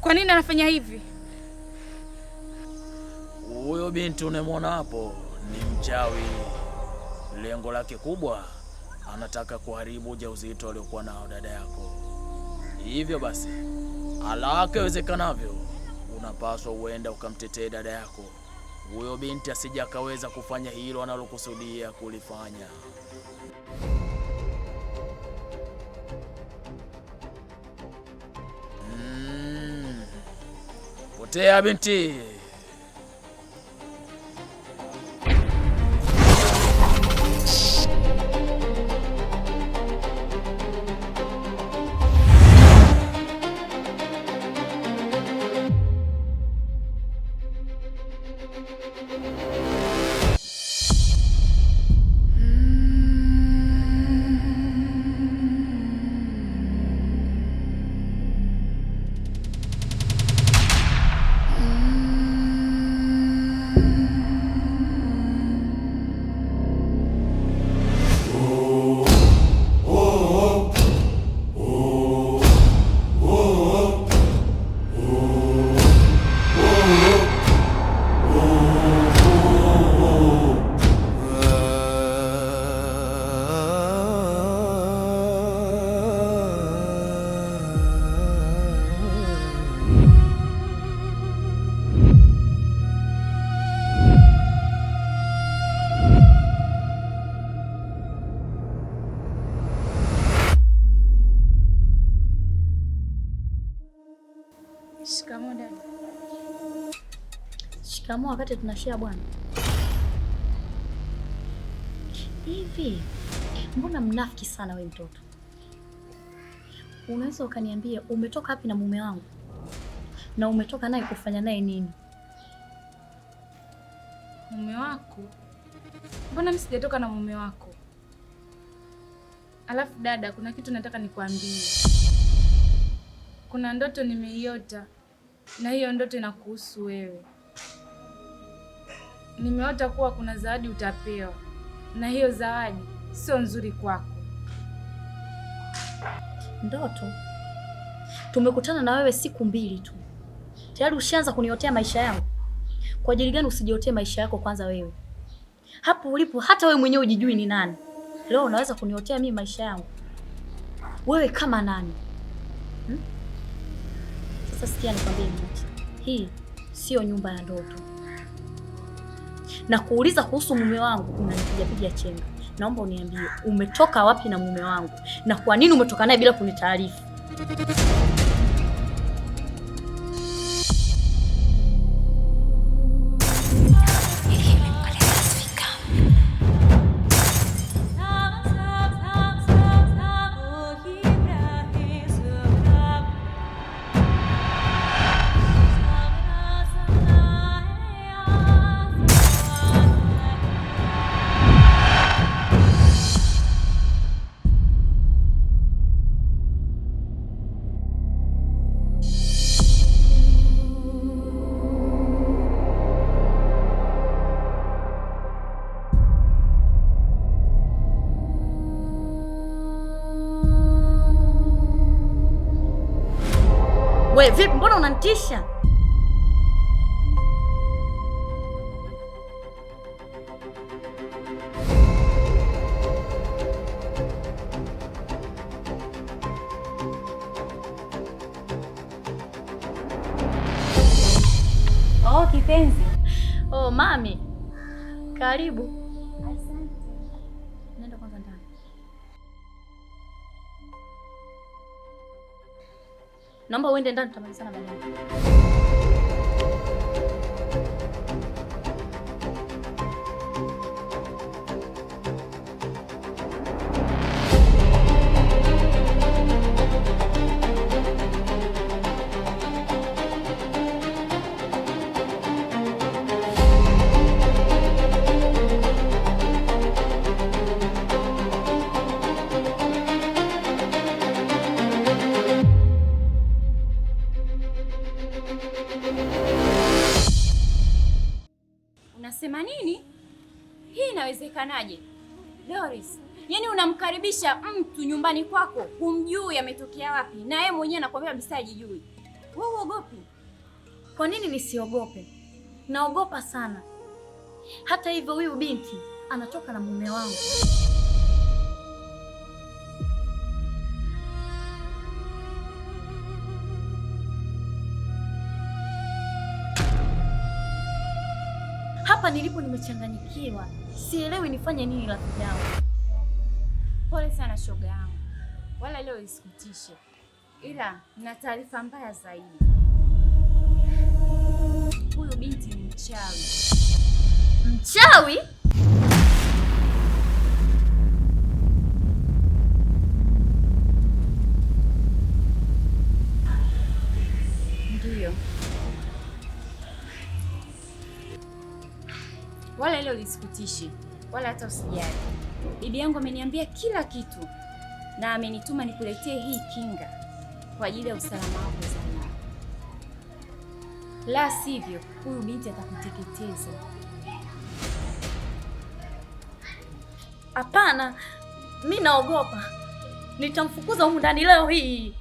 Kwa nini anafanya hivi? Huyo binti unemwona hapo ni mchawi. Lengo lake kubwa, anataka kuharibu ujauzito aliokuwa nao dada yako. Hivyo basi, haraka iwezekanavyo unapaswa uende ukamtetee dada yako. Huyo binti asije akaweza kufanya hilo analokusudia kulifanya. Potea binti. Shikamoo dada. Shikamoo wakati tunashia bwana. Hivi mbona mnafiki sana we mtoto? Unaweza ukaniambia umetoka wapi na mume wangu? Na umetoka naye kufanya naye nini? Mume wako? Mbona mimi sijatoka na mume wako? Alafu dada, kuna kitu nataka nikwambie. Kuna ndoto nimeiota na hiyo ndoto inakuhusu wewe. Nimeota kuwa kuna zawadi utapewa na hiyo zawadi sio nzuri kwako. Ndoto? Tumekutana na wewe siku 2 tu. Tayari ushaanza kuniotea maisha yangu. Kwa ajili gani usijiotee maisha yako kwanza wewe? Hapo ulipo hata wewe mwenyewe hujijui ni nani. Leo unaweza kuniotea mimi maisha yangu? Wewe kama nani? Sasa sikia nikwambie mtu. Hii sio nyumba ya ndoto. Na kuuliza kuhusu mume wangu unanipiga chenga. Naomba uniambie umetoka wapi na mume wangu na kwa nini umetoka naye bila kunitaarifu? We, vipi mbona unanitisha? Oh, kipenzi. Oh, mami. Karibu. Asante. Nenda kwanza ndani. Naomba uende ndani tutamalizana baadaye. Unasema nini? Hii inawezekanaje? Doris, yaani unamkaribisha mtu nyumbani kwako, humjui ametokea wapi, na yeye mwenyewe anakuambia kabisa hajijui. Wewe uogopi? Kwa nini nisiogope? Naogopa sana. Hata hivyo huyu binti anatoka na mume wangu. Hapa nilipo nimechanganyikiwa. Sielewi nifanye nini rafiki yangu. Pole sana shoga yangu. Wala leo isikutishe. Ila nina taarifa mbaya zaidi. Huyu binti ni mchawi. Mchawi? Ndiyo. Wala leo lisikutishe. Wala hata usijali. Bibi yangu ameniambia kila kitu na amenituma nikuletee hii kinga kwa ajili ya usalama wako zaidi. La sivyo, huyu binti atakuteketeza. Hapana, mimi naogopa. Nitamfukuza humu ndani leo hii.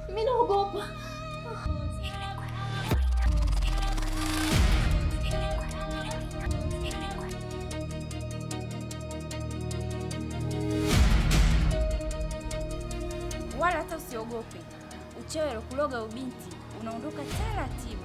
Mimi naogopa. Wala hata usiogope. Uchawi aliokuloga ubinti unaondoka taratibu.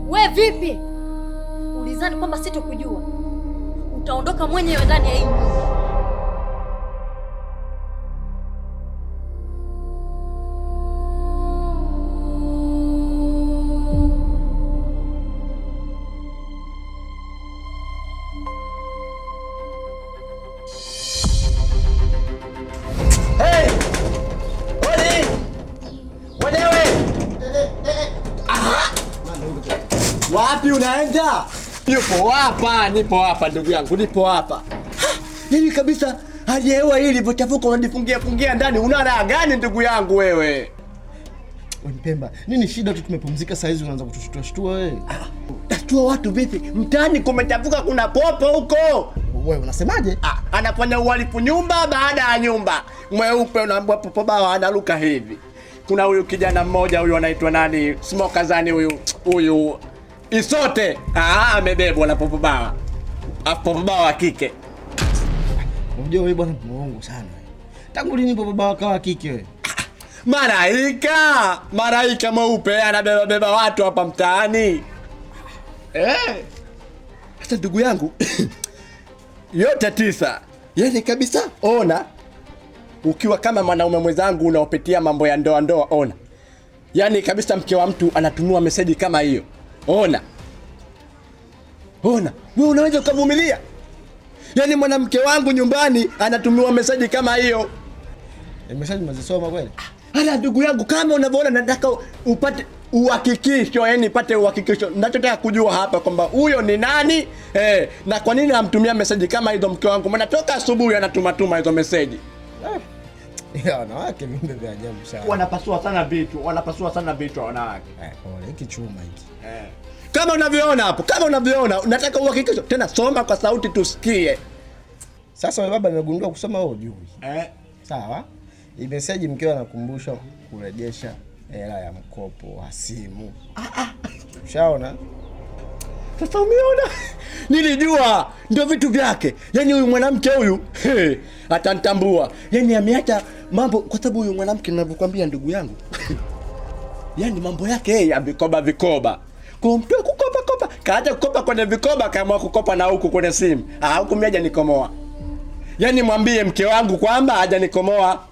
We vipi? Ulizani kwamba sitokujua? Utaondoka mwenyewe ndani ya hii nyumba. Hey! Odi! Wewe! Wapi unaenda? Nipo hapa ndugu yangu, nipo hapa. Nini kabisa hali ya hewa hii ilivyochafuka unanifungia ndani. Una raha gani ndugu yangu wewe? Mpemba, nini shida tu tumepumzika saa hizi unaanza kutushtua wewe? Tashtua watu vipi? Mtaani kumechafuka, kuna popo huko. Wewe unasemaje? Anafanya uhalifu nyumba baada ya nyumba. Mweupe unaambia popo bawa anaruka hivi. Kuna huyu kijana mmoja huyu anaitwa nani? Smoker zani huyu Isote. Amebebwa na popo bawa. Popo bawa wa kike. Unajua wewe bwana muongo sana. Tangu lini popo bawa kawa kike wewe? Malaika mweupe anabeba watu hapa mtaani. Sasa ndugu yangu yote 9. Yaani kabisa ona. Ukiwa kama mwanaume mwenzangu unaopitia mambo ya ndoa ona. Yaani kabisa mke wa mtu anatunua meseji kama hiyo. Ona. Wewe unaweza kuvumilia? Yaani mwanamke wangu nyumbani anatumiwa meseji kama hiyo. Meseji mazisoma kweli? Hala ndugu yangu, kama unavyoona nataka upate uhakikisho, yani pate uhakikisho. Ninachotaka kujua hapa kwamba huyo ni nani? Na kwa nini amtumia meseji kama hizo mke wangu? Maana toka asubuhi anatuma hizo meseji. Wanawake mimbe vya ajabu sana. Wanapasua sana vitu wanawake. Pole, hiki chuma hiki. Kama unavyoona hapo, nataka uhakikisho. Tena soma kwa sauti tusikie. Sasa wewe baba nimegundua kusoma wewe hujui. Sawa? Hii message mkeo anakumbusha kurejesha hela ya mkopo wa simu. Ushaona? Sasa umeona? Nilijua ndio vitu vyake. Yaani huyu mwanamke huyu atanitambua. Yaani ameacha mambo kwa sababu huyu mwanamke ninavyokuambia ndugu yangu. Yaani mambo yake yeye ya vikoba. Kumtoa kukopa. Kaacha kukopa kwenye vikoba kama kukopa na huku kwenye simu. Huku mimi haja nikomoa. Yaani mwambie mke wangu kwamba haja nikomoa.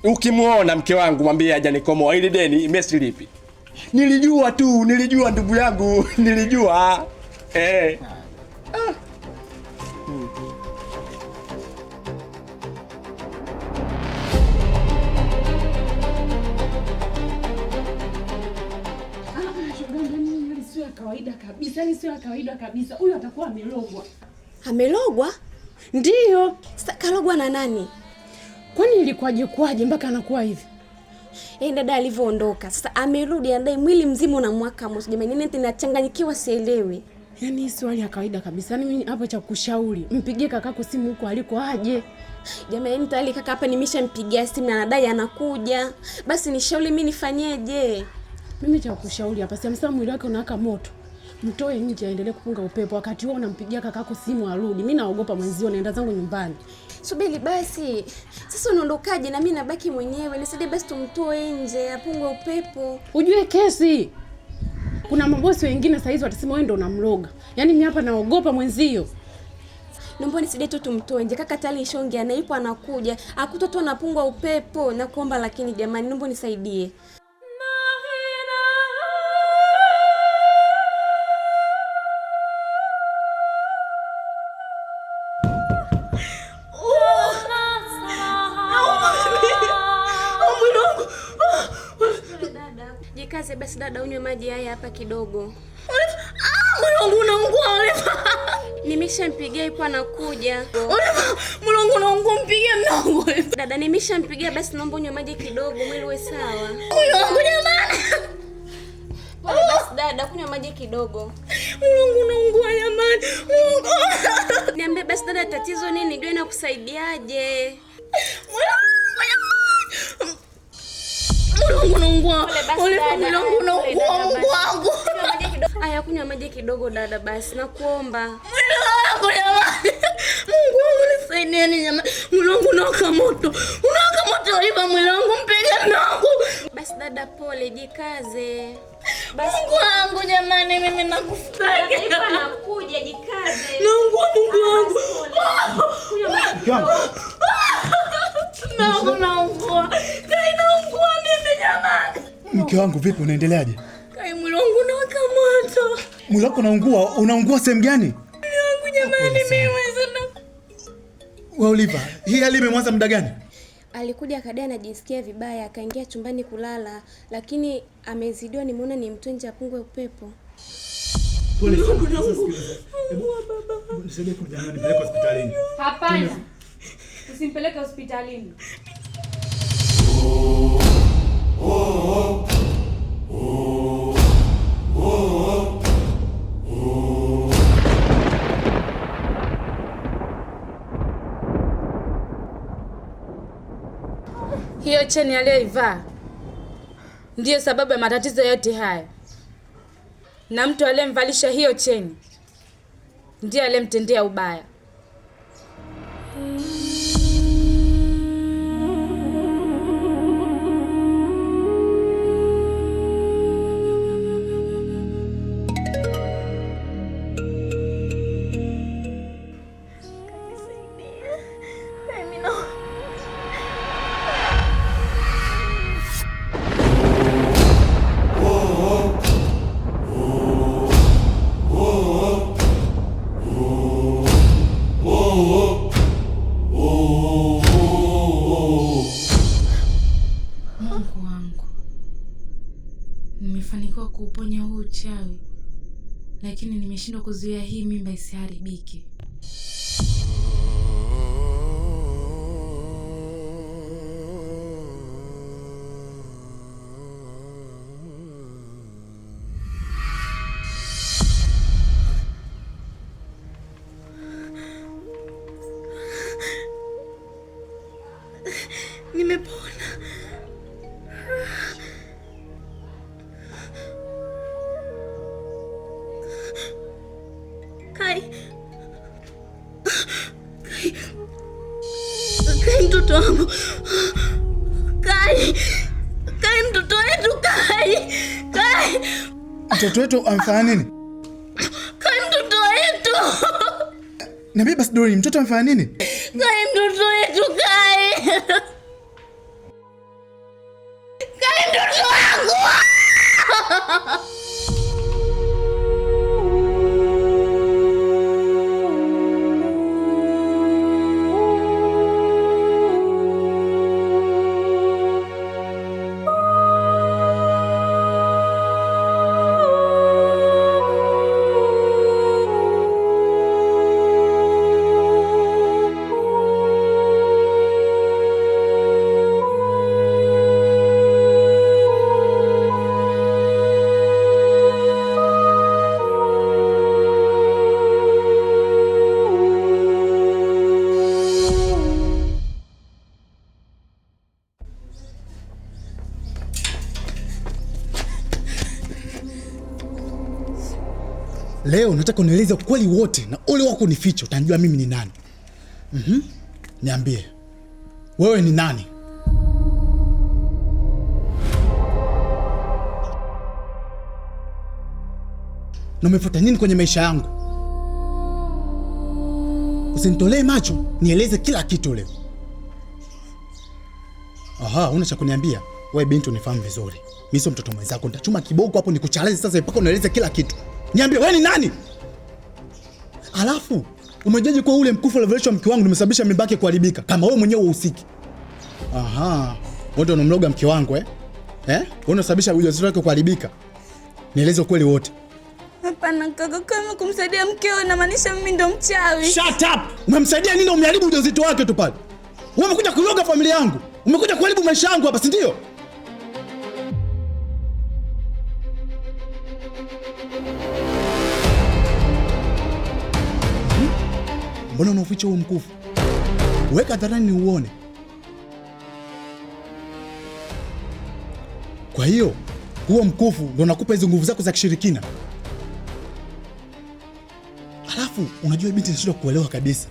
Ukimuona mke wangu mwambie haja nikomoa. Ili deni imesilipi. Nilijua ndugu yangu, nilijua. Sio kawaida kabisa. Huyu atakuwa amelogwa. Amelogwa? Ndiyo. Sasa kalogwa na nani? Kwani ilikuwaje mpaka anakuwa hivi? Dada alivyoondoka. Sasa amerudi anadai mwili mzima una mwaka moja. Jamani, nini ninachanganyikiwa sielewi. Yaani hii swali ya kawaida kabisa. Yaani mimi hapo cha kushauri, mpigie kakako simu huko aliko aje. Jamani, tayari kaka hapa nimeshampigia simu na anadai anakuja. Basi nishauri mimi nifanyeje? Mimi cha kushauri hapa, sasa mwili wake unawaka moto. Mtoe nje aendelee kupunga upepo wakati wewe unampigia kakako simu arudi. Mimi naogopa mwenzio, naenda zangu nyumbani. Subiri basi. Sasa unaondokaje na mimi nabaki mwenyewe? Nisaidie basi tumtoe nje apunge upepo. Ujue kesi. Kuna mabosi wengine sasa hizo watasema wewe ndio unamloga. Yaani mimi hapa naogopa mwenzio. Naomba nisaidie tu tumtoe nje. Kaka tayari shonge anaipo anakuja. Akuta tu anapunga upepo na kuomba, lakini jamani naomba nisaidie. Jikaze basi dada, unywe maji haya hapa kidogo. Mwanangu unaungua Oliva. Nimeshampigia ipo anakuja. Oliva, mwanangu unaungua, mpigie mwanangu. Dada nimeshampigia, basi naomba unywe maji kidogo mwili uwe sawa. Mwanangu jamani. Pole basi dada, kunywa maji kidogo. Mwanangu unaungua jamani. Niambie basi dada, tatizo nini? Ndio nakusaidiaje? Mwanangu unaungua. Oliva, mwanangu unaungua wangu. Aya, kunywa maji kidogo dada basi, nakuomba. Mwanangu jamani. Mungu wangu nisaidieni jamani. Mwanangu unawaka moto. Unawaka moto Oliva, mwanangu mpige mwanangu. Basi dada pole, jikaze. Basi Mungu wangu jamani, mimi nakufurahi. Ipa nakuja, jikaze. Mungu wangu. Mungu naungua. Kai naungua mimi jamani. Mke wangu vipi, unaendeleaje? Kai mwili wangu unawaka moto. Mwili wako unaungua? Unaungua sehemu gani? Mwili wangu jamani, mimi sana. Wewe Oliva, hii hali imemwanza muda gani? Alikuja akadai anajisikia vibaya, akaingia chumbani kulala, lakini amezidiwa, nimeona ni mtu nje apungwe upepo. Pole sana. Sasa sikiliza. Hebu nisaidie kujana nipeleke hospitalini. Hapana. Usimpeleke hospitalini. Hiyo cheni aliyoivaa ndiyo sababu ya matatizo yote haya, na mtu aliyemvalisha hiyo cheni ndiye aliyemtendea ubaya. Mungu wangu, nimefanikiwa kuuponya huu uchawi, lakini nimeshindwa kuzuia hii mimba isiharibike. Nimepona. mtoto wangu. Kai, mtoto wetu Kai. Mtoto wetu amefanya nini? Kai, mtoto wetu. Niambie basi Dori, mtoto amefanya nini? Kai, mtoto wetu Kai. Kai, mtoto wangu. Leo nataka unieleze ukweli wote na ule wako nifiche, utanijua mimi ni nani. Niambie. Wewe ni nani? Na umefuata nini kwenye maisha yangu? Usinitolee macho, nieleze kila kitu leo. Aha, una cha kuniambia? Wewe binti unifahamu vizuri. Mimi sio mtoto mwenzako, nitachuma kiboko hapo nikuchalaze sasa mpaka unieleze kila kitu. Niambie wewe ni nani? Alafu umejaje kwa ule mkufu alivyoleshwa mke wangu nimesababisha mimba yake kuharibika kama wewe mwenyewe uhusiki? Aha, wewe ndio unamloga mke wangu wewe unasababisha ujauzito wake kuharibika. Nieleze ukweli wote. Hapana kaka, kama kumsaidia mkeo inamaanisha mimi ndo mchawi. Shut up! Umemsaidia nini? Umeharibu ujauzito wake tu pale. Wewe umekuja kuloga familia yangu. Umekuja kuharibu maisha yangu hapa, si ndio? Mbona unaficha huo mkufu? Weka hadharani ni uone. Kwa hiyo huo mkufu ndio unakupa hizo nguvu zako za kishirikina. Alafu unajua binti inashindwa kuelewa kabisa.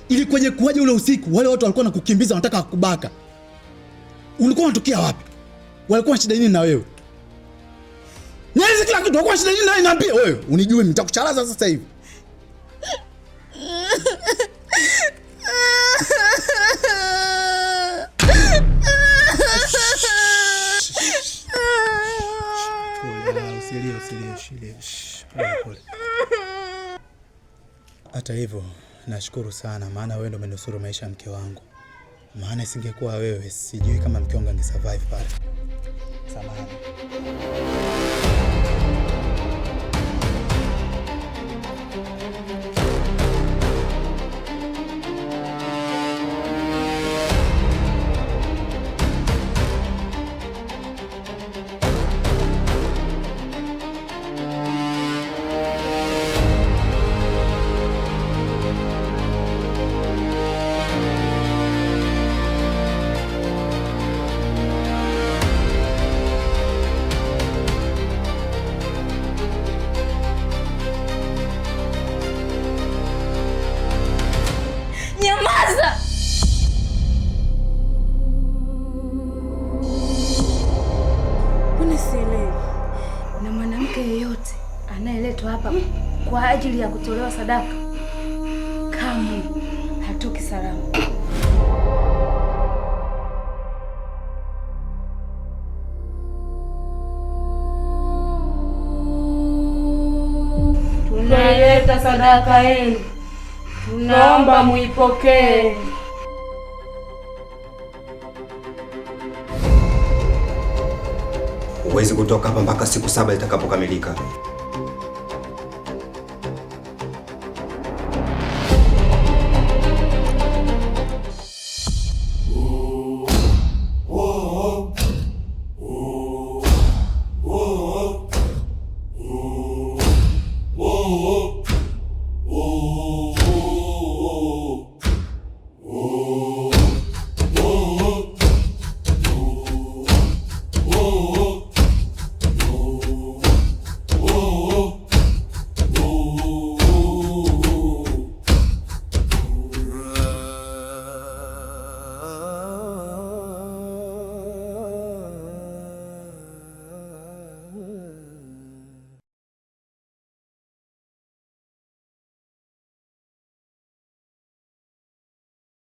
Ili kwenye kuwaje ule usiku wale watu walikuwa wanakukimbiza wanataka kukubaka. Ulikuwa unatokea wapi? Walikuwa na shida nini na wewe? Nieleze kila kitu. Walikuwa na shida nini na wewe? Niambie wewe. Unijue nitakucharaza sasa hivi. Hata hivyo nashukuru sana, maana wewe ndio umenusuru maisha ya mke wangu. Maana isingekuwa wewe sijui kama mke wangu angesurvive pale. Samahani. Nyamaza! Mbona sielewi? Na mwanamke yeyote anayeletwa hapa kwa ajili ya kutolewa sadaka kamwe hatoki salama. Tunaileta sadaka yenu. Tunaomba muipokee. Huwezi kutoka hapa mpaka siku 7 itakapokamilika.